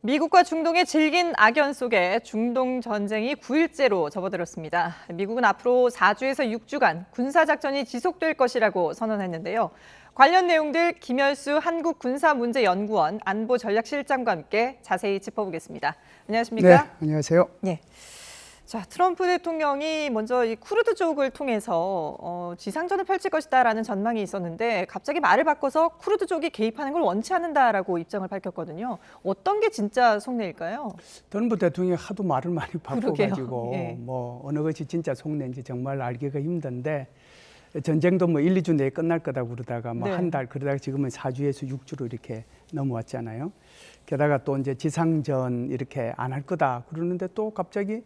미국과 중동의 질긴 악연 속에 중동 전쟁이 9일째로 접어들었습니다. 미국은 앞으로 4주에서 6주간 군사작전이 지속될 것이라고 선언했는데요. 관련 내용들 김열수 한국군사문제연구원 안보전략실장과 함께 자세히 짚어보겠습니다. 안녕하십니까? 네, 안녕하세요. 네. 자, 트럼프 대통령이 먼저 이 쿠르드족을 통해서 지상전을 펼칠 것이다라는 전망이 있었는데 갑자기 말을 바꿔서 쿠르드족이 개입하는 걸 원치 않는다라고 입장을 밝혔거든요. 어떤 게 진짜 속내일까요? 트럼프 대통령이 하도 말을 많이 바꿔가지고 예. 뭐 어느 것이 진짜 속내인지 정말 알기가 힘든데 전쟁도 뭐 1, 2주 내에 끝날 거다고 그러다가 뭐 네. 한 달 그러다가 지금은 4주에서 6주로 이렇게 넘어왔잖아요. 게다가 또 이제 지상전 이렇게 안 할 거다 그러는데 또 갑자기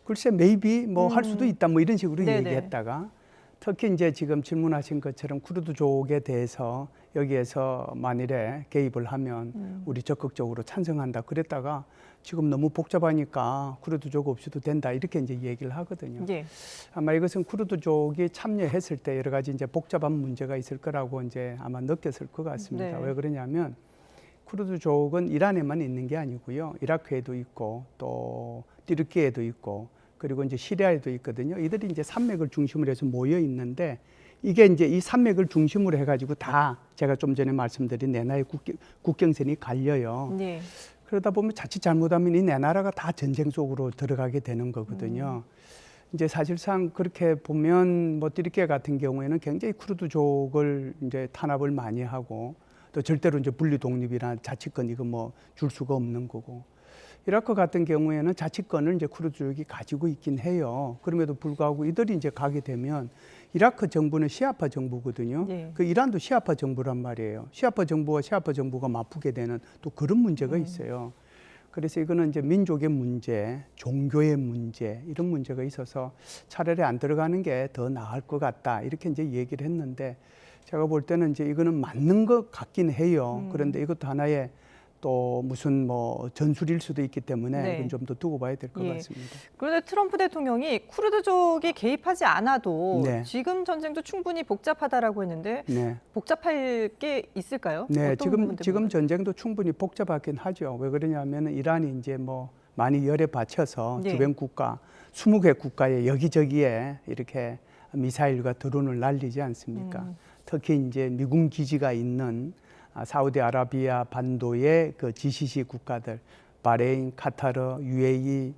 글쎄 maybe 뭐 할 수도 있다 뭐 이런 식으로 네네. 얘기했다가 특히 이제 지금 질문하신 것처럼 쿠르드족에 대해서 여기에서 만일에 개입을 하면 우리 적극적으로 찬성한다 그랬다가 지금 너무 복잡하니까 쿠르드족 없이도 된다 이렇게 이제 얘기를 하거든요. 예. 아마 이것은 쿠르드족이 참여했을 때 여러 가지 이제 복잡한 문제가 있을 거라고 이제 아마 느꼈을 것 같습니다. 네. 왜 그러냐면 쿠르드족은 이란에만 있는 게 아니고요. 이라크에도 있고 또 튀르키예에도 있고 그리고 이제 시리아에도 있거든요. 이들이 이제 산맥을 중심으로 해서 모여 있는데 이게 이제 이 산맥을 중심으로 해가지고 다 제가 좀 전에 말씀드린 네 나라의 국경선이 갈려요. 네. 그러다 보면 자칫 잘못하면 이 네 나라가 다 전쟁 속으로 들어가게 되는 거거든요. 이제 사실상 그렇게 보면 뭐 튀르키예 같은 경우에는 굉장히 쿠르드족을 이제 탄압을 많이 하고 또 절대로 이제 분리 독립이나 자치권 이거 뭐 줄 수가 없는 거고. 이라크 같은 경우에는 자치권을 이제 쿠르드족이 가지고 있긴 해요. 그럼에도 불구하고 이들이 이제 가게 되면 이라크 정부는 시아파 정부거든요. 네. 그 이란도 시아파 정부란 말이에요. 시아파 정부와 시아파 정부가 맞붙게 되는 또 그런 문제가 있어요. 그래서 이거는 이제 민족의 문제, 종교의 문제 이런 문제가 있어서 차라리 안 들어가는 게 더 나을 것 같다 이렇게 이제 얘기를 했는데 제가 볼 때는 이제 이거는 맞는 것 같긴 해요. 그런데 이것도 하나의 또 무슨 뭐 전술일 수도 있기 때문에 네. 이건 좀 더 두고 봐야 될 것 예. 같습니다. 그런데 트럼프 대통령이 쿠르드족이 개입하지 않아도 네. 지금 전쟁도 충분히 복잡하다라고 했는데 네. 복잡할 게 있을까요? 네, 어떤 부분들 지금 보면? 전쟁도 충분히 복잡하긴 하죠. 왜 그러냐면 이란이 이제 뭐 많이 열에 받쳐서 네. 주변 국가, 20개 국가에 여기저기에 이렇게 미사일과 드론을 날리지 않습니까? 특히 이제 미군 기지가 있는 사우디아라비아 반도의 그 GCC 국가들, 바레인, 카타르, UAE,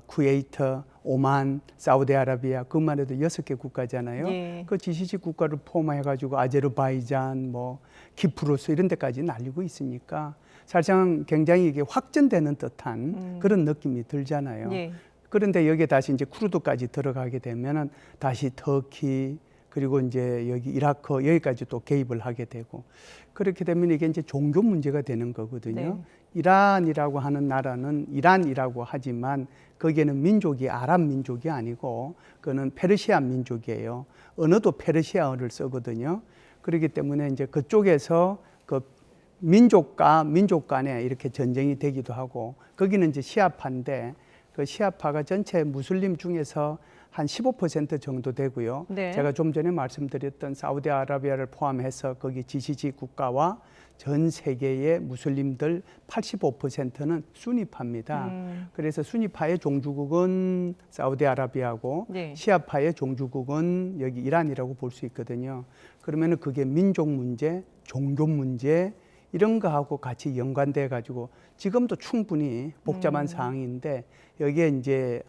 쿠웨이트, 오만, 사우디아라비아 그것만 해도 6개 국가잖아요. 예. 그 GCC 국가를 포함해가지고 아제르바이잔, 뭐 키프로스 이런 데까지 날리고 있으니까 사실상 굉장히 이게 확전되는 듯한 그런 느낌이 들잖아요. 예. 그런데 여기에 다시 이제 쿠르드까지 들어가게 되면은 다시 터키 그리고 이제 여기 이라크 여기까지 또 개입을 하게 되고 그렇게 되면 이게 이제 종교 문제가 되는 거거든요. 네. 이란이라고 하는 나라는 이란이라고 하지만 거기에는 민족이 아랍 민족이 아니고 그거는 페르시아 민족이에요. 언어도 페르시아어를 쓰거든요. 그렇기 때문에 이제 그쪽에서 그 민족과 민족 간에 이렇게 전쟁이 되기도 하고 거기는 이제 시아파인데 그 시아파가 전체 무슬림 중에서 한 15% 정도 되고요. 네. 제가 좀 전에 말씀드렸던 사우디아라비아를 포함해서 거기 GCC 국가와 전 세계의 무슬림들 85%는 수니파입니다. 그래서 수니파의 종주국은 사우디아라비아고 네. 시아파의 종주국은 여기 이란이라고 볼 수 있거든요. 그러면은 그게 민족 문제, 종교 문제 이런 거하고 같이 연관돼 가지고 지금도 충분히 복잡한 상황인데 여기에 이제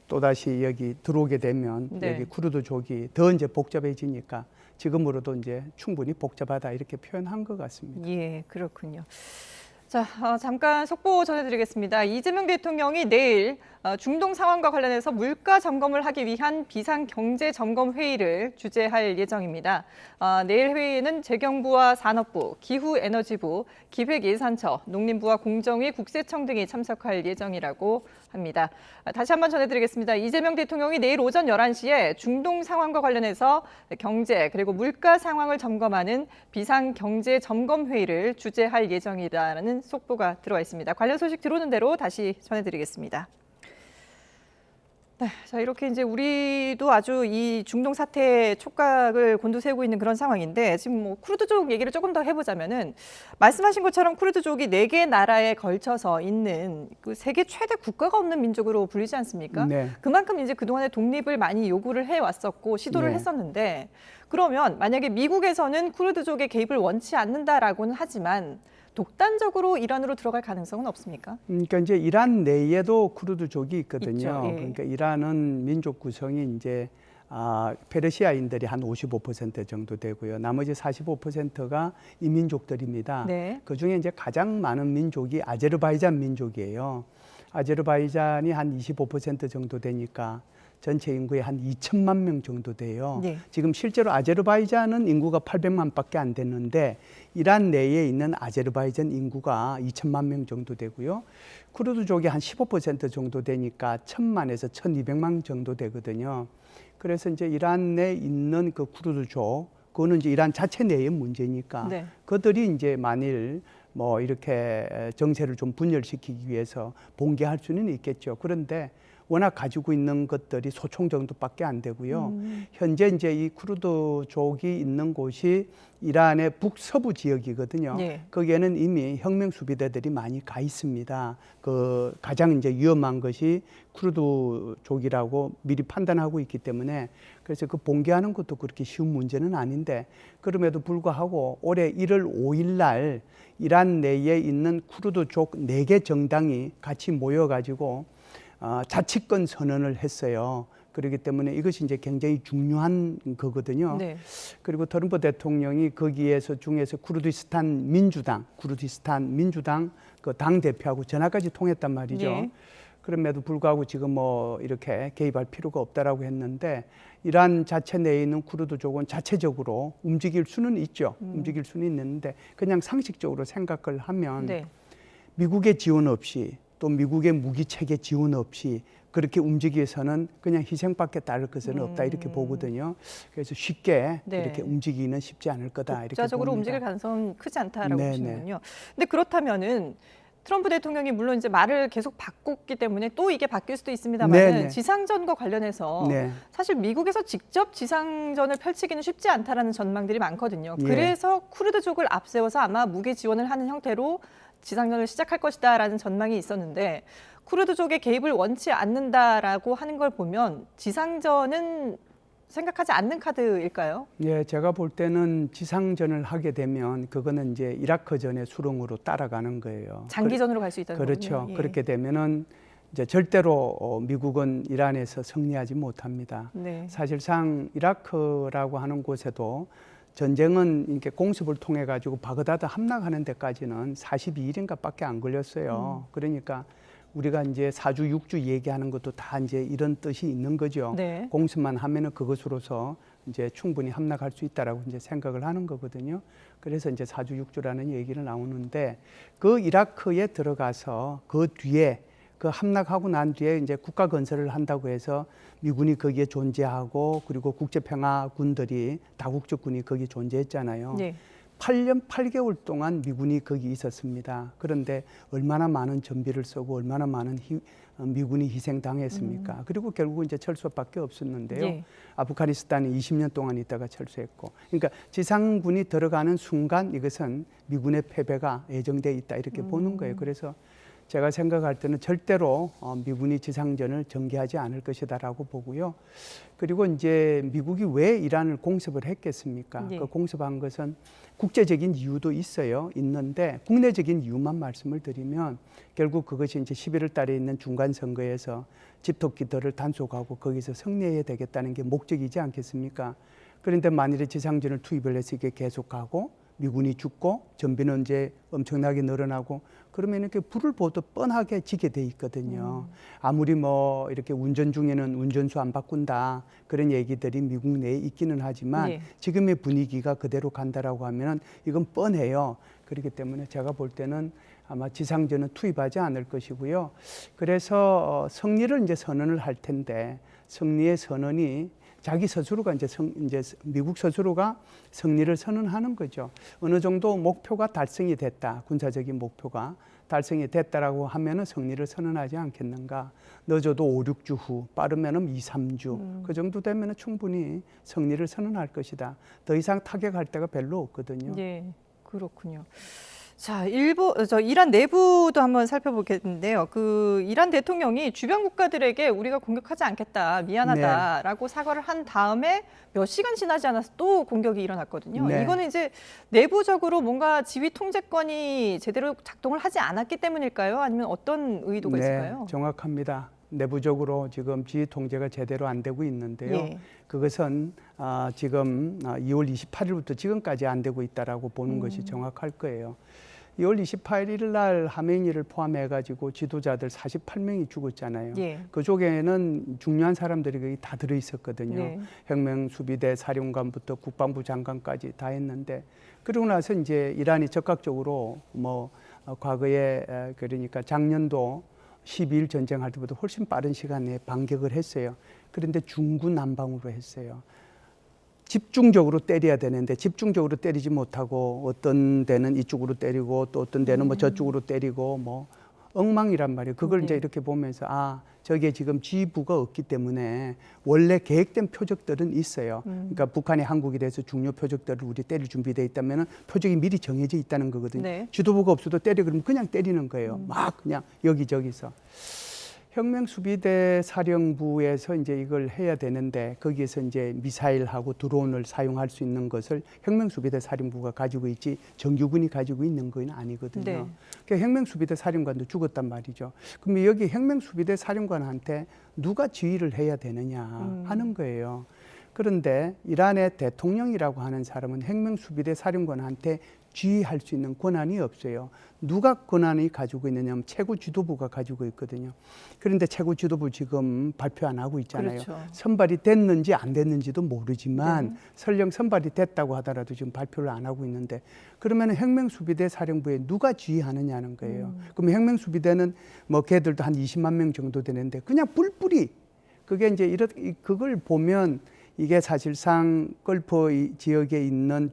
또다시 여기 들어오게 되면 네. 여기 쿠르드족이 더 이제 복잡해지니까 지금으로도 이제 충분히 복잡하다 이렇게 표현한 것 같습니다. 예, 그렇군요. 자, 잠깐 속보 전해드리겠습니다. 이재명 대통령이 내일 중동 상황과 관련해서 물가 점검을 하기 위한 비상경제점검회의를 주재할 예정입니다. 내일 회의에는 재경부와 산업부, 기후에너지부, 기획예산처, 농림부와 공정위, 국세청 등이 참석할 예정이라고 합니다. 다시 한번 전해드리겠습니다. 이재명 대통령이 내일 오전 11시에 중동 상황과 관련해서 경제 그리고 물가 상황을 점검하는 비상경제점검회의를 주재할 예정이라는 속보가 들어와 있습니다. 관련 소식 들어오는 대로 다시 전해드리겠습니다. 네, 자 이렇게 이제 우리도 아주 이 중동 사태의 촉각을 곤두세우고 있는 그런 상황인데 지금 뭐 쿠르드족 얘기를 조금 더 해보자면은 말씀하신 것처럼 쿠르드족이 4개 나라에 걸쳐서 있는 그 세계 최대 국가가 없는 민족으로 불리지 않습니까? 네. 그만큼 이제 그동안에 독립을 많이 요구를 해왔었고 시도를 네. 했었는데 그러면 만약에 미국에서는 쿠르드족의 개입을 원치 않는다라고는 하지만 독단적으로 이란으로 들어갈 가능성은 없습니까? 그러니까 이제 이란 내에도 쿠르드족이 있거든요. 있죠, 예. 그러니까 이란은 민족 구성이 이제 페르시아인들이 한 55% 정도 되고요. 나머지 45%가 이민족들입니다. 네. 그 중에 이제 가장 많은 민족이 아제르바이잔 민족이에요. 아제르바이잔이 한 25% 정도 되니까 전체 인구의 한 2천만 명 정도 돼요. 네. 지금 실제로 아제르바이잔은 인구가 800만밖에 안 됐는데 이란 내에 있는 아제르바이잔 인구가 2천만 명 정도 되고요. 쿠르드족이 한 15% 정도 되니까 1,000만에서 1,200만 정도 되거든요. 그래서 이제 이란 내에 있는 그 쿠르드족, 그거는 이제 이란 자체 내의 문제니까 네. 그들이 이제 만일 뭐 이렇게 정세를 좀 분열시키기 위해서 봉기할 수는 있겠죠. 그런데 워낙 가지고 있는 것들이 소총 정도밖에 안 되고요. 현재 이제 이 쿠르드족이 있는 곳이 이란의 북서부 지역이거든요. 네. 거기에는 이미 혁명 수비대들이 많이 가 있습니다. 그 가장 이제 위험한 것이 쿠르드족이라고 미리 판단하고 있기 때문에 그래서 그 봉기하는 것도 그렇게 쉬운 문제는 아닌데 그럼에도 불구하고 올해 1월 5일 날 이란 내에 있는 쿠르드족 4개 정당이 같이 모여가지고 자치권 선언을 했어요. 그렇기 때문에 이것이 이제 굉장히 중요한 거거든요. 네. 그리고 트럼프 대통령이 거기에서 중에서 쿠르디스탄 민주당 그 당 대표하고 전화까지 통했단 말이죠. 예. 그럼에도 불구하고 지금 뭐 이렇게 개입할 필요가 없다라고 했는데 이란 자체 내에 있는 쿠르드족은 자체적으로 움직일 수는 있죠. 움직일 수는 있는데 그냥 상식적으로 생각을 하면 네. 미국의 지원 없이 또 미국의 무기 체계 지원 없이 그렇게 움직여서는 그냥 희생밖에 따를 것은 없다 이렇게 보거든요. 그래서 쉽게 네. 이렇게 움직이기는 쉽지 않을 거다 이렇게 독자적으로 봅니다. 움직일 가능성은 크지 않다라고 네네. 보시는군요. 근데 그렇다면은 트럼프 대통령이 물론 이제 말을 계속 바꿨기 때문에 또 이게 바뀔 수도 있습니다만 네네. 지상전과 관련해서 네. 사실 미국에서 직접 지상전을 펼치기는 쉽지 않다라는 전망들이 많거든요. 예. 그래서 쿠르드족을 앞세워서 아마 무기 지원을 하는 형태로 지상전을 시작할 것이다라는 전망이 있었는데 쿠르드족의 개입을 원치 않는다라고 하는 걸 보면 지상전은 생각하지 않는 카드일까요? 예, 제가 볼 때는 지상전을 하게 되면 그거는 이제 이라크전의 수렁으로 따라가는 거예요. 장기전으로 갈 수 있다는 그렇죠. 거군요. 예. 그렇게 되면은 이제 절대로 미국은 이란에서 승리하지 못합니다. 네. 사실상 이라크라고 하는 곳에도 전쟁은 이렇게 공습을 통해 가지고 바그다드 함락하는 데까지는 42일인가밖에 안 걸렸어요. 그러니까 우리가 이제 4주, 6주 얘기하는 것도 다 이제 이런 뜻이 있는 거죠. 네. 공습만 하면은 그것으로서 이제 충분히 함락할 수 있다라고 이제 생각을 하는 거거든요. 그래서 이제 4주, 6주라는 얘기를 나오는데 그 이라크에 들어가서 그 뒤에 그 함락하고 난 뒤에 이제 국가 건설을 한다고 해서 미군이 거기에 존재하고 그리고 국제평화군들이 다국적군이 거기 존재했잖아요. 네. 8년 8개월 동안 미군이 거기 있었습니다. 그런데 얼마나 많은 전비를 쓰고 얼마나 많은 미군이 희생당했습니까? 그리고 결국 이제 철수밖에 없었는데요. 예. 아프가니스탄에 20년 동안 있다가 철수했고. 그러니까 지상군이 들어가는 순간 이것은 미군의 패배가 예정돼 있다 이렇게 보는 거예요. 그래서 제가 생각할 때는 절대로 미군이 지상전을 전개하지 않을 것이다라고 보고요. 그리고 이제 미국이 왜 이란을 공습을 했겠습니까? 예. 그 공습한 것은 국제적인 이유도 있는데 국내적인 이유만 말씀을 드리면 결국 그것이 이제 11월 달에 있는 중간 선거에서 집토끼들을 단속하고 거기서 승리해야 되겠다는 게 목적이지 않겠습니까? 그런데 만일에 지상전을 투입을 해서 이게 계속하고 미군이 죽고 전비는 이제 엄청나게 늘어나고 그러면 이렇게 불을 보듯 뻔하게 지게 돼 있거든요. 아무리 뭐 이렇게 운전 중에는 운전수 안 바꾼다 그런 얘기들이 미국 내에 있기는 하지만 예. 지금의 분위기가 그대로 간다라고 하면 이건 뻔해요. 그렇기 때문에 제가 볼 때는 아마 지상전은 투입하지 않을 것이고요. 그래서 승리를 이제 선언을 할 텐데 승리의 선언이 자기 스스로가 이제 미국 스스로가 승리를 선언하는 거죠. 어느 정도 목표가 달성이 됐다. 군사적인 목표가 달성이 됐다라고 하면은 승리를 선언하지 않겠는가. 늦어도 5, 6주 후, 빠르면은 2, 3주 그 정도 되면은 충분히 승리를 선언할 것이다. 더 이상 타격할 데가 별로 없거든요. 예, 그렇군요. 자, 이란 내부도 한번 살펴보겠는데요. 그 이란 대통령이 주변 국가들에게 우리가 공격하지 않겠다, 미안하다라고 사과를 한 다음에 몇 시간 지나지 않아서 또 공격이 일어났거든요. 네. 이거는 이제 내부적으로 뭔가 지휘 통제권이 제대로 작동을 하지 않았기 때문일까요? 아니면 어떤 의도가 있을까요? 정확합니다. 내부적으로 지금 지휘 통제가 제대로 안 되고 있는데요. 예. 그것은 지금 2월 28일부터 지금까지 안 되고 있다라고 보는 것이 정확할 거예요. 2월 28일 날 하메니를 포함해 가지고 지도자들 48명이 죽었잖아요. 예. 그쪽에는 중요한 사람들이 거의 다 들어 있었거든요. 네. 혁명수비대 사령관부터 국방부 장관까지 다 했는데, 그러고 나서 이제 이란이 적극적으로 과거에 그러니까 작년도 12일 전쟁할 때보다 훨씬 빠른 시간에 반격을 했어요. 그런데 중구난방으로 했어요. 집중적으로 때려야 되는데 집중적으로 때리지 못하고 어떤 데는 이쪽으로 때리고 또 어떤 데는 저쪽으로 때리고 엉망이란 말이에요. 그걸 이제 이렇게 보면서 저게 지금 지휘부가 없기 때문에 원래 계획된 표적들은 있어요. 그러니까 북한이 한국에 대해서 중요 표적들을 우리 때릴 준비되어 있다면 표적이 미리 정해져 있다는 거거든요. 네. 지도부가 없어도 때려 그러면 그냥 때리는 거예요. 막 그냥 여기저기서. 혁명수비대 사령부에서 이제 이걸 해야 되는데 거기에서 이제 미사일하고 드론을 사용할 수 있는 것을 혁명수비대 사령부가 가지고 있지 정규군이 가지고 있는 건 아니거든요. 네. 그러니까 혁명수비대 사령관도 죽었단 말이죠. 그럼 여기 혁명수비대 사령관한테 누가 지휘를 해야 되느냐 하는 거예요. 그런데 이란의 대통령이라고 하는 사람은 혁명수비대 사령관한테 지휘할 수 있는 권한이 없어요. 누가 권한이 가지고 있느냐면 최고 지도부가 가지고 있거든요. 그런데 최고 지도부 지금 발표 안 하고 있잖아요. 그렇죠. 선발이 됐는지 안 됐는지도 모르지만 설령 선발이 됐다고 하더라도 지금 발표를 안 하고 있는데, 그러면 혁명수비대 사령부에 누가 지휘하느냐는 거예요. 그럼 혁명수비대는 걔들도 한 20만 명 정도 되는데 그냥 뿔뿔이 그게 이제 그걸 보면 이게 사실상 걸프 지역에 있는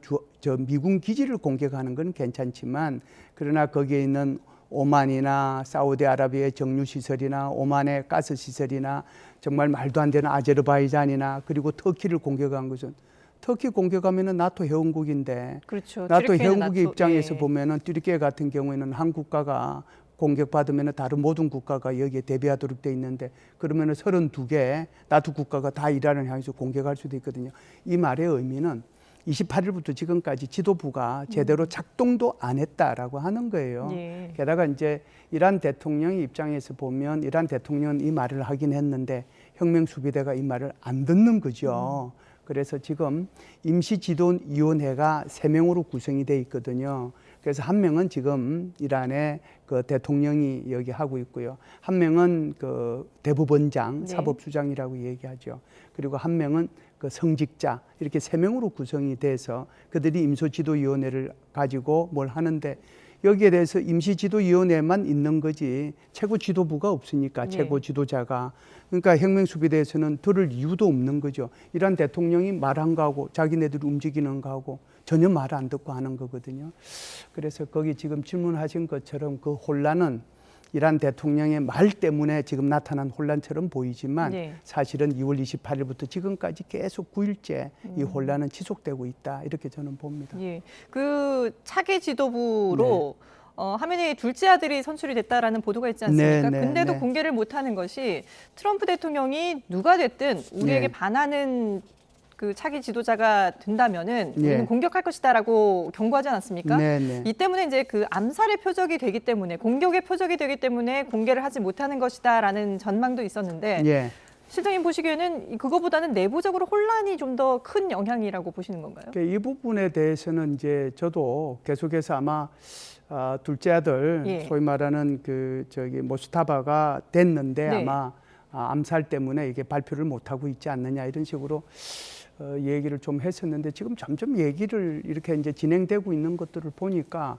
미군 기지를 공격하는 건 괜찮지만, 그러나 거기에 있는 오만이나 사우디아라비아의 정유시설이나 오만의 가스시설이나 정말 말도 안 되는 아제르바이잔이나 그리고 터키를 공격한 것은, 터키 공격하면은 나토 회원국인데, 그렇죠. 나토 튀르키예는 회원국의 입장에서 예. 보면은 튀르키예 같은 경우에는 한 국가가 공격받으면 다른 모든 국가가 여기에 대비하도록 돼 있는데, 그러면 32개 나토 국가가 다 이란을 향해서 공격할 수도 있거든요. 이 말의 의미는 28일부터 지금까지 지도부가 제대로 작동도 안 했다라고 하는 거예요. 예. 게다가 이제 이란 대통령의 입장에서 보면 이란 대통령은 이 말을 하긴 했는데 혁명수비대가 이 말을 안 듣는 거죠. 그래서 지금 임시지도위원회가 3명으로 구성이 돼 있거든요. 그래서 한 명은 지금 이란의 그 대통령이 여기 하고 있고요. 한 명은 그 대법원장, 네. 사법수장이라고 얘기하죠. 그리고 한 명은 그 성직자, 이렇게 3명으로 구성이 돼서 그들이 임시지도위원회를 가지고 뭘 하는데, 여기에 대해서 임시지도위원회만 있는 거지 최고 지도부가 없으니까 네. 최고 지도자가. 그러니까 혁명수비대에서는 들을 이유도 없는 거죠. 이란 대통령이 말한 거하고 자기네들이 움직이는 거하고 전혀 말 안 듣고 하는 거거든요. 그래서 거기 지금 질문하신 것처럼 그 혼란은 이란 대통령의 말 때문에 지금 나타난 혼란처럼 보이지만 네. 사실은 2월 28일부터 지금까지 계속 9일째 이 혼란은 지속되고 있다, 이렇게 저는 봅니다. 예. 그 차기 지도부로 하메네이 둘째 아들이 선출이 됐다라는 보도가 있지 않습니까? 네, 네, 근데도 네. 공개를 못하는 것이 트럼프 대통령이 누가 됐든 우리에게 네. 반하는 그 차기 지도자가 된다면은 네. 우리는 공격할 것이다라고 경고하지 않았습니까? 네, 네. 이 때문에 이제 그 암살의 표적이 되기 때문에, 공격의 표적이 되기 때문에 공개를 하지 못하는 것이다라는 전망도 있었는데 예. 실장님 보시기에는 그거보다는 내부적으로 혼란이 좀 더 큰 영향이라고 보시는 건가요? 이 부분에 대해서는 이제 저도 계속해서 아마 둘째 아들, 예. 소위 말하는 모스타바가 됐는데 네. 아마 암살 때문에 이게 발표를 못 하고 있지 않느냐, 이런 식으로 얘기를 좀 했었는데, 지금 점점 얘기를 이렇게 이제 진행되고 있는 것들을 보니까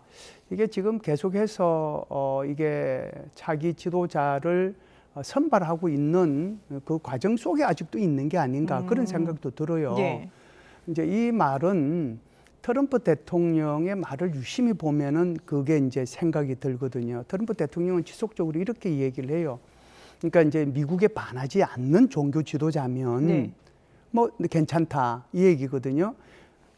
이게 지금 계속해서 이게 차기 지도자를 선발하고 있는 그 과정 속에 아직도 있는 게 아닌가, 그런 생각도 들어요. 예. 이제 이 말은 트럼프 대통령의 말을 유심히 보면은 그게 이제 생각이 들거든요. 트럼프 대통령은 지속적으로 이렇게 얘기를 해요. 그러니까 이제 미국에 반하지 않는 종교 지도자면 네. 뭐 괜찮다 이 얘기거든요.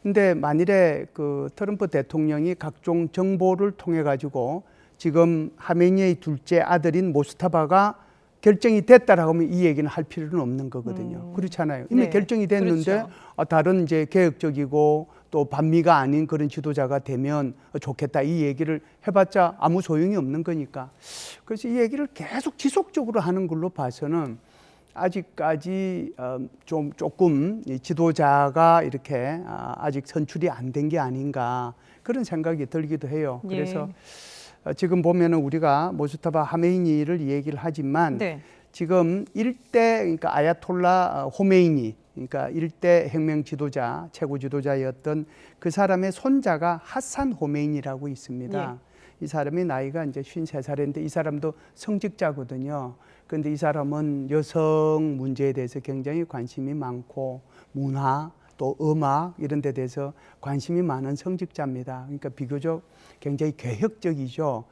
근데 만일에 그 트럼프 대통령이 각종 정보를 통해 가지고 지금 하메니의 둘째 아들인 모스타바가 결정이 됐다라고 하면 이 얘기는 할 필요는 없는 거거든요. 그렇잖아요. 이미 네. 결정이 됐는데 그렇죠. 다른 이제 개혁적이고 또 반미가 아닌 그런 지도자가 되면 좋겠다 이 얘기를 해봤자 아무 소용이 없는 거니까. 그래서 이 얘기를 계속 지속적으로 하는 걸로 봐서는 아직까지 조금 이 지도자가 이렇게 아직 선출이 안 된 게 아닌가 그런 생각이 들기도 해요. 그래서 지금 보면은 우리가 모스타바 하메이니를 얘기를 하지만 네. 지금 일대 그러니까 아야톨라 호메이니 그러니까 일대 혁명 지도자 최고 지도자였던 그 사람의 손자가 하산 호메이니라고 있습니다. 이 사람이 나이가 이제 53살인데 이 사람도 성직자거든요. 그런데 이 사람은 여성 문제에 대해서 굉장히 관심이 많고 문화 또 음악 이런 데 대해서 관심이 많은 성직자입니다. 그러니까 비교적 굉장히 개혁적이죠.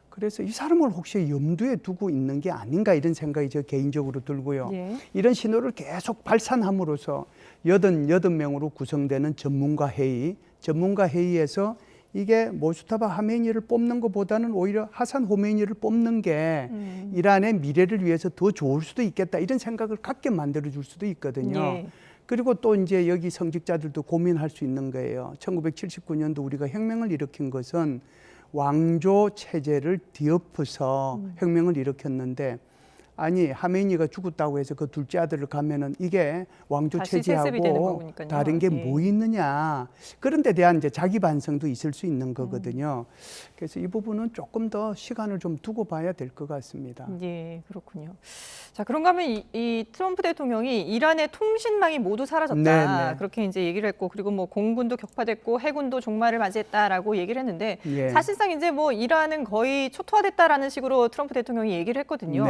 그래서 이 사람을 혹시 염두에 두고 있는 게 아닌가 이런 생각이 저 개인적으로 들고요. 이런 신호를 계속 발산함으로써 88명으로 구성되는 전문가 회의에서 이게 모스타바 하메니를 뽑는 것보다는 오히려 하산 호메이니를 뽑는 게 이란의 미래를 위해서 더 좋을 수도 있겠다 이런 생각을 갖게 만들어 줄 수도 있거든요. 그리고 또 이제 여기 성직자들도 고민할 수 있는 거예요. 1979년도 우리가 혁명을 일으킨 것은 왕조 체제를 뒤엎어서 혁명을 일으켰는데 아니 하메니가 죽었다고 해서 그 둘째 아들을 가면은 이게 왕조 체제하고 다른 게 뭐 있느냐 그런 데 대한 이제 자기 반성도 있을 수 있는 거거든요. 그래서 이 부분은 조금 더 시간을 좀 두고 봐야 될 것 같습니다. 예, 그렇군요. 자, 그런가 하면 이 트럼프 대통령이 이란의 통신망이 모두 사라졌다. 네네. 그렇게 이제 얘기를 했고, 그리고 뭐 공군도 격파됐고 해군도 종말을 맞이했다라고 얘기를 했는데 사실상 이제 뭐 이란은 거의 초토화됐다라는 식으로 트럼프 대통령이 얘기를 했거든요.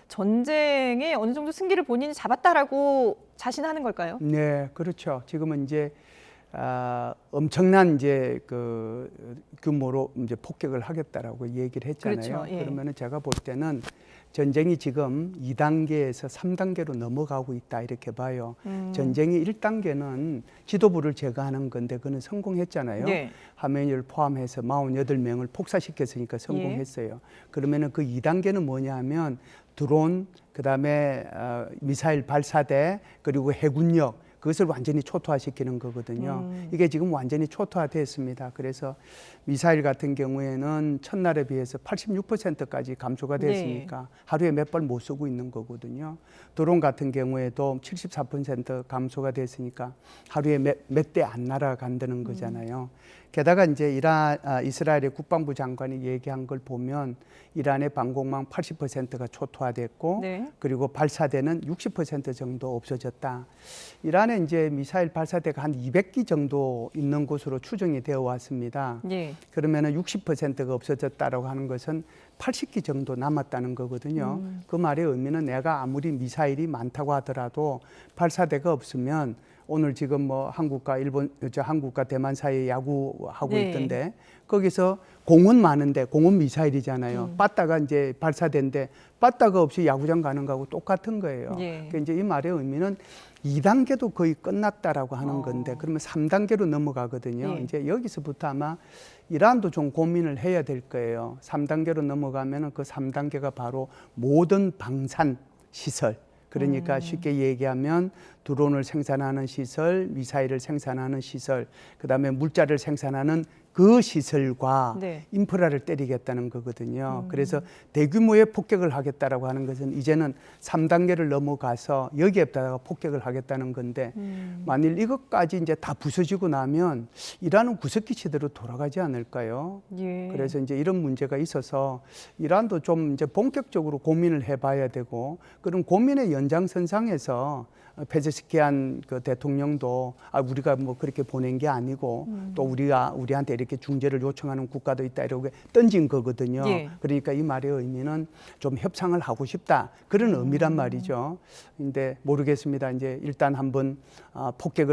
전쟁에 어느 정도 승기를 본인이 잡았다라고 자신하는 걸까요? 네, 그렇죠. 지금은 이제 엄청난 이제 그 규모로 이제 폭격을 하겠다라고 얘기를 했잖아요. 그렇죠. 그러면은 제가 볼 때는 전쟁이 지금 2단계에서 3단계로 넘어가고 있다 이렇게 봐요. 전쟁이 1단계는 지도부를 제거하는 건데 그는 성공했잖아요. 하메니를 포함해서 48명을 폭사시켰으니까 성공했어요. 그러면은 그 2단계는 뭐냐 하면 드론, 그다음에 미사일 발사대, 그리고 해군력 그것을 완전히 초토화시키는 거거든요. 이게 지금 완전히 초토화됐습니다. 그래서 미사일 같은 경우에는 첫날에 비해서 86%까지 감소가 됐으니까 하루에 몇 발 못 쏘고 있는 거거든요. 드론 같은 경우에도 74% 감소가 됐으니까 하루에 몇 대 안 날아간다는 거잖아요. 게다가 이제 이스라엘의 국방부 장관이 얘기한 걸 보면 이란의 방공망 80%가 초토화됐고 그리고 발사대는 60% 정도 없어졌다. 이란에 이제 미사일 발사대가 한 200기 정도 있는 곳으로 추정이 되어 왔습니다. 그러면은 60%가 없어졌다라고 하는 것은 80기 정도 남았다는 거거든요. 그 말의 의미는 내가 아무리 미사일이 많다고 하더라도 발사대가 없으면 오늘 지금 뭐 한국과 대만 사이에 야구하고 있던데 거기서 공은 많은데 공은 미사일이잖아요. 빠따가 이제 발사대인데 빠따가 없이 야구장 가는 거하고 똑같은 거예요. 그러니까 이제 이 말의 의미는 2단계도 거의 끝났다라고 하는 건데 그러면 3단계로 넘어가거든요. 이제 여기서부터 아마 이란도 좀 고민을 해야 될 거예요. 3단계로 넘어가면은 그 3단계가 바로 모든 방산 시설. 그러니까 쉽게 얘기하면 드론을 생산하는 시설, 미사일을 생산하는 시설, 그다음에 물자를 생산하는 그 시설과 인프라를 때리겠다는 거거든요. 그래서 대규모의 폭격을 하겠다라고 하는 것은 이제는 3단계를 넘어가서 여기에다가 폭격을 하겠다는 건데 만일 이것까지 이제 다 부서지고 나면 이란은 구석기체대로 돌아가지 않을까요? 그래서 이제 이런 문제가 있어서 이란도 좀 이제 본격적으로 고민을 해봐야 되고 그런 고민의 연장선상에서 페제스키안 그 대통령도 우리가 뭐 그렇게 보낸 게 아니고 또 우리한테 이렇게 중재를 요청하는 국가도 있다 이렇게 던진 거거든요. 그러니까 이 말의 의미는 좀 협상을 하고 싶다 그런 의미란 말이죠. 근데 모르겠습니다. 이제 일단 한번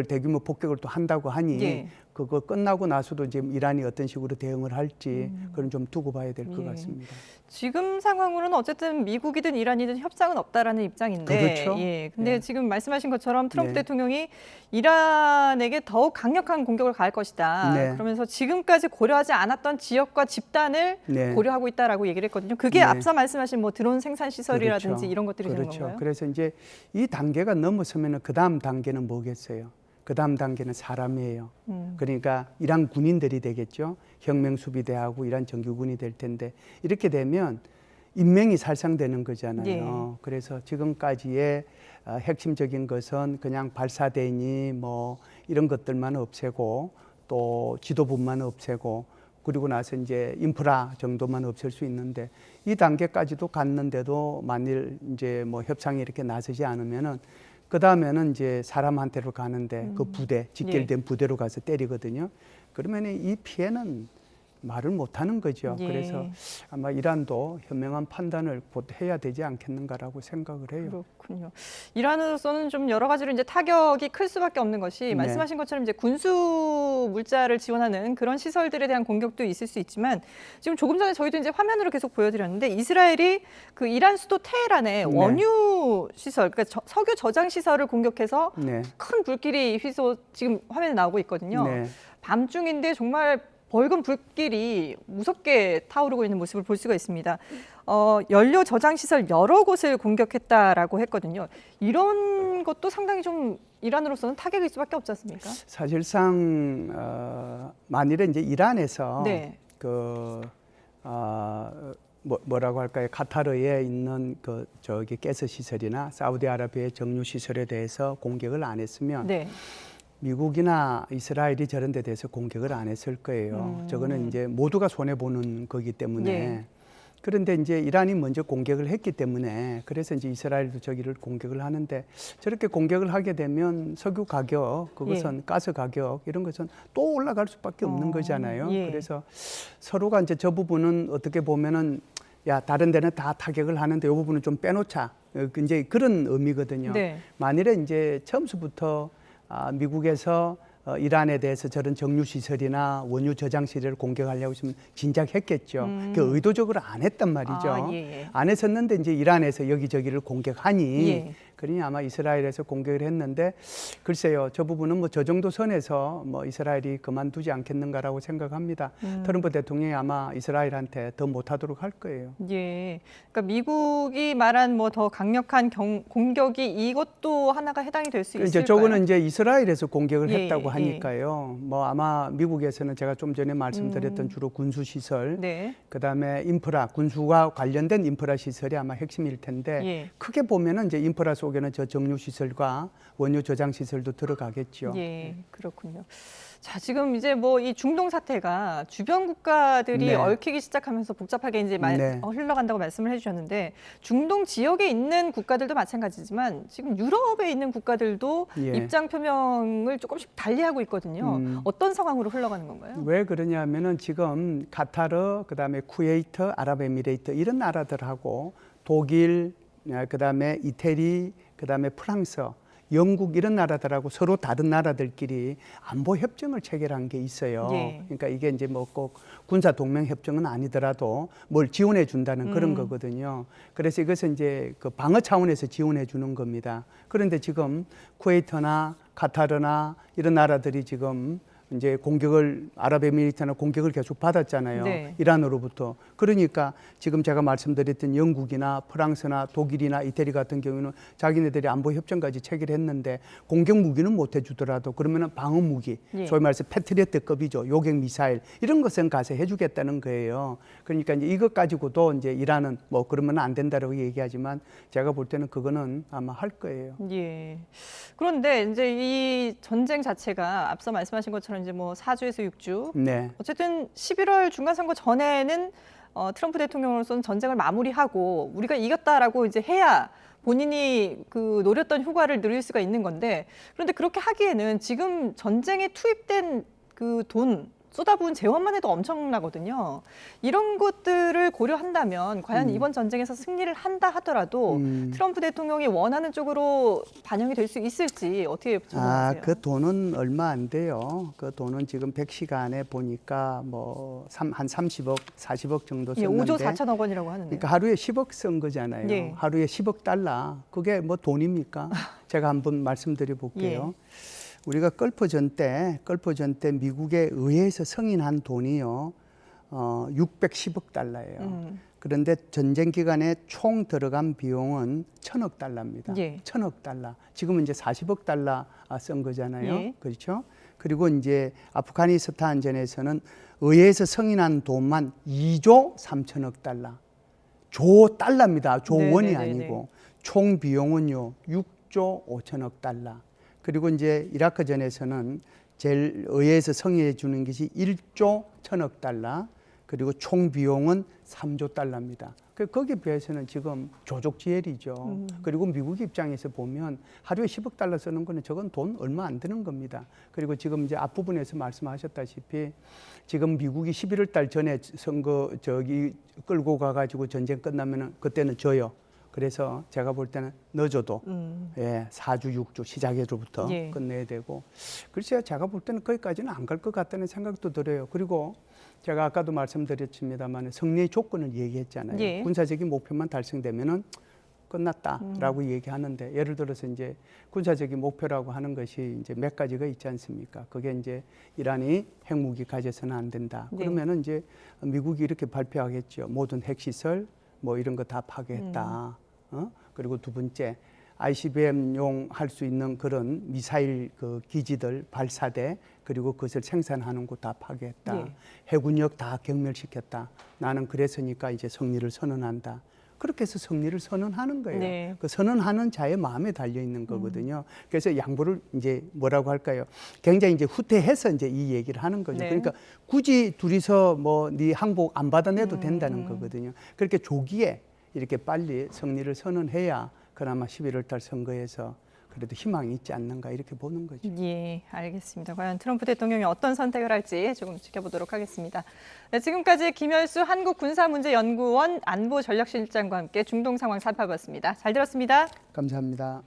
대규모 폭격을 또 한다고 하니 그거 끝나고 나서도 이제 이란이 어떤 식으로 대응을 할지 그건 좀 두고 봐야 될 것 예. 같습니다. 지금 상황으로는 어쨌든 미국이든 이란이든 협상은 없다라는 입장인데, 그렇죠. 예. 근데 네. 지금 말씀하신 것처럼 트럼프 네. 대통령이 이란에게 더욱 강력한 공격을 가할 것이다. 네. 그러면서 지금까지 고려하지 않았던 지역과 집단을 네. 고려하고 있다라고 얘기를 했거든요. 그게 네. 앞서 말씀하신 뭐 드론 생산 시설이라든지 그렇죠. 이런 것들이 되는 그렇죠. 건가요? 그래서 이제 이 단계가 넘어서면은 그 다음 단계는 뭐겠어요? 그 다음 단계는 사람이에요. 그러니까 이란 군인들이 되겠죠. 혁명 수비대하고 이란 정규군이 될 텐데 이렇게 되면 인명이 살상되는 거잖아요. 예. 그래서 지금까지의 핵심적인 것은 그냥 발사대니 뭐 이런 것들만 없애고 또 지도부만 없애고 그리고 나서 이제 인프라 정도만 없앨 수 있는데 이 단계까지도 갔는데도 만일 이제 뭐 협상이 이렇게 나서지 않으면은 그 다음에는 이제 사람한테로 가는데 그 부대 직결된 부대로 가서 때리거든요. 그러면 이 피해는 말을 못하는 거죠. 예. 그래서 아마 이란도 현명한 판단을 곧 해야 되지 않겠는가라고 생각을 해요. 그렇군요. 이란으로서는 좀 여러 가지로 이제 타격이 클 수밖에 없는 것이 네. 말씀하신 것처럼 이제 군수 물자를 지원하는 그런 시설들에 대한 공격도 있을 수 있지만 지금 조금 전에 저희도 이제 화면으로 계속 보여드렸는데 이스라엘이 그 이란 수도 테헤란의 네. 원유 시설, 그러니까 석유 저장 시설을 공격해서 네. 큰 불길이 휘소 지금 화면에 나오고 있거든요. 네. 밤중인데 정말 벌금 불길이 무섭게 타오르고 있는 모습을 볼 수가 있습니다. 연료 저장 시설 여러 곳을 공격했다라고 했거든요. 이런 것도 상당히 좀 이란으로서는 타격일 수밖에 없지 않습니까? 사실상 만일에 이제 이란에서 네. 뭐라고 할까요? 카타르에 있는 그 저기 가스 시설이나 사우디아라비아의 정유 시설에 대해서 공격을 안 했으면 네. 미국이나 이스라엘이 저런 데 대해서 공격을 안 했을 거예요. 저거는 이제 모두가 손해 보는 거기 때문에. 예. 그런데 이제 이란이 먼저 공격을 했기 때문에 그래서 이제 이스라엘도 저기를 공격을 하는데 저렇게 공격을 하게 되면 석유 가격, 그것은 가스 가격 이런 것은 또 올라갈 수밖에 없는 거잖아요. 예. 그래서 서로가 이제 저 부분은 어떻게 보면은 야 다른 데는 다 타격을 하는데 이 부분은 좀 빼놓자. 이제 그런 의미거든요. 네. 만일에 이제 처음부터 미국에서 이란에 대해서 저런 정유 시설이나 원유 저장 시설을 공격하려고 했으면 진작 했겠죠. 그 의도적으로 안 했단 말이죠. 예. 안 했었는데 이제 이란에서 여기저기를 공격하니 예. 그러니 아마 이스라엘에서 공격을 했는데 글쎄요. 저 부분은 뭐 저 정도 선에서 뭐 이스라엘이 그만두지 않겠는가라고 생각합니다. 트럼프 대통령이 아마 이스라엘한테 더 못하도록 할 거예요. 예. 그러니까 미국이 말한 뭐 더 강력한 공격이 이것도 하나가 해당이 될 수 이제 있을까요? 저거는 이제 이스라엘에서 공격을 예, 했다고 예. 하니까요. 뭐 아마 미국에서는 제가 좀 전에 말씀드렸던 주로 군수 시설, 네. 그다음에 인프라, 군수와 관련된 인프라 시설이 아마 핵심일 텐데 예. 크게 보면은 이제 인프라 속에는 저 정유 시설과 원유 저장 시설도 들어가겠죠. 예, 그렇군요. 자, 지금 이제 뭐 이 중동 사태가 주변 국가들이 네. 얽히기 시작하면서 복잡하게 이제 네. 흘러간다고 말씀을 해주셨는데 중동 지역에 있는 국가들도 마찬가지지만 지금 유럽에 있는 국가들도 예. 입장 표명을 조금씩 달리하고 있거든요. 어떤 상황으로 흘러가는 건가요? 왜 그러냐면은 지금 카타르, 그다음에 쿠웨이트, 아랍에미레이트 이런 나라들하고 독일, 그다음에 이태리, 그다음에 프랑스, 영국 이런 나라들하고 서로 다른 나라들끼리 안보 협정을 체결한 게 있어요. 예. 그러니까 이게 이제 뭐 꼭 군사 동맹 협정은 아니더라도 뭘 지원해 준다는 그런 거거든요. 그래서 이것은 이제 그 방어 차원에서 지원해 주는 겁니다. 그런데 지금 쿠웨이트나 카타르나 이런 나라들이 지금 이제 공격을 아랍에미리트나 공격을 계속 받았잖아요. 네. 이란으로부터. 그러니까 지금 제가 말씀드렸던 영국이나 프랑스나 독일이나 이태리 같은 경우는 자기네들이 안보 협정까지 체결했는데 공격 무기는 못 해주더라도 그러면은 방어 무기, 예. 소위 말해서 패트리어트급이죠. 요격 미사일 이런 것은 가서 해주겠다는 거예요. 그러니까 이제 이것 가지고도 이제 이란은 뭐 그러면 안 된다라고 얘기하지만 제가 볼 때는 그거는 아마 할 거예요. 예. 그런데 이제 이 전쟁 자체가 앞서 말씀하신 것처럼 이제 뭐 4주에서 6주. 네. 어쨌든 11월 중간선거 전에는 트럼프 대통령으로서는 전쟁을 마무리하고 우리가 이겼다라고 이제 해야 본인이 그 노렸던 효과를 누릴 수가 있는 건데 그런데 그렇게 하기에는 지금 전쟁에 투입된 그 돈 쏟아부은 재원만 해도 엄청나거든요. 이런 것들을 고려한다면 과연 이번 전쟁에서 승리를 한다 하더라도 트럼프 대통령이 원하는 쪽으로 반영이 될 수 있을지 어떻게 전망하세요? 그 돈은 얼마 안 돼요. 그 돈은 지금 100시간에 보니까 뭐 한 30억, 40억 정도 예, 썼는데 5조 4천억 원이라고 하는데. 그러니까 하루에 10억 쓴 거잖아요. 예. 하루에 10억 달러. 그게 뭐 돈입니까? 제가 한번 말씀드려 볼게요. 우리가 걸프전 때 미국에 의회에서 승인한 돈이요. 610억 달러예요. 그런데 전쟁 기간에 총 들어간 비용은 1,000억 달러입니다. 예. 1,000억 달러. 지금은 이제 40억 달러 쓴 거잖아요. 예. 그렇죠? 그리고 이제 아프가니스탄전에서는 의회에서 승인한 돈만 2조 3천억 달러. 조 달러입니다. 조 원이 네네네네. 아니고 총 비용은요 6조 5천억 달러. 그리고 이제 이라크전에서는 제일 의회에서 승인해 주는 것이 1조 1천억 달러. 그리고 총 비용은 3조 달러입니다. 거기에 비해서는 지금 조족지혈이죠. 그리고 미국 입장에서 보면 하루에 10억 달러 쓰는 거는 저건 돈 얼마 안 드는 겁니다. 그리고 지금 이제 앞부분에서 말씀하셨다시피 지금 미국이 11월 달 전에 선거 끌고 가가지고 전쟁 끝나면은 그때는 져요. 그래서 제가 볼 때는 늦어도 4주, 6주 시작으로부터 예. 끝내야 되고 글쎄요 제가 볼 때는 거기까지는 안 갈 것 같다는 생각도 들어요. 그리고 제가 아까도 말씀드렸습니다만 승리의 조건을 얘기했잖아요. 예. 군사적인 목표만 달성되면은 끝났다라고 얘기하는데 예를 들어서 이제 군사적인 목표라고 하는 것이 이제 몇 가지가 있지 않습니까? 그게 이제 이란이 핵무기 가져서는 안 된다. 네. 그러면은 이제 미국이 이렇게 발표하겠죠. 모든 핵시설 뭐 이런 거 다 파괴했다. 그리고 두 번째 ICBM용 할 수 있는 그런 미사일 그 기지들 발사대 그리고 그것을 생산하는 곳 다 파괴했다. 예. 해군력 다 경멸시켰다. 나는 그랬으니까 이제 승리를 선언한다. 그렇게 해서 승리를 선언하는 거예요. 네. 그 선언하는 자의 마음에 달려 있는 거거든요. 그래서 양보를 이제 뭐라고 할까요? 굉장히 이제 후퇴해서 이제 이 얘기를 하는 거죠. 네. 그러니까 굳이 둘이서 뭐 네 항복 안 받아내도 된다는 거거든요. 그렇게 조기에 이렇게 빨리 승리를 선언해야 그나마 11월 달 선거에서 그래도 희망이 있지 않는가 이렇게 보는 거죠. 예, 알겠습니다. 과연 트럼프 대통령이 어떤 선택을 할지 조금 지켜보도록 하겠습니다. 네, 지금까지 김열수 한국군사문제연구원 안보전략실장과 함께 중동 상황 살펴봤습니다. 잘 들었습니다. 감사합니다.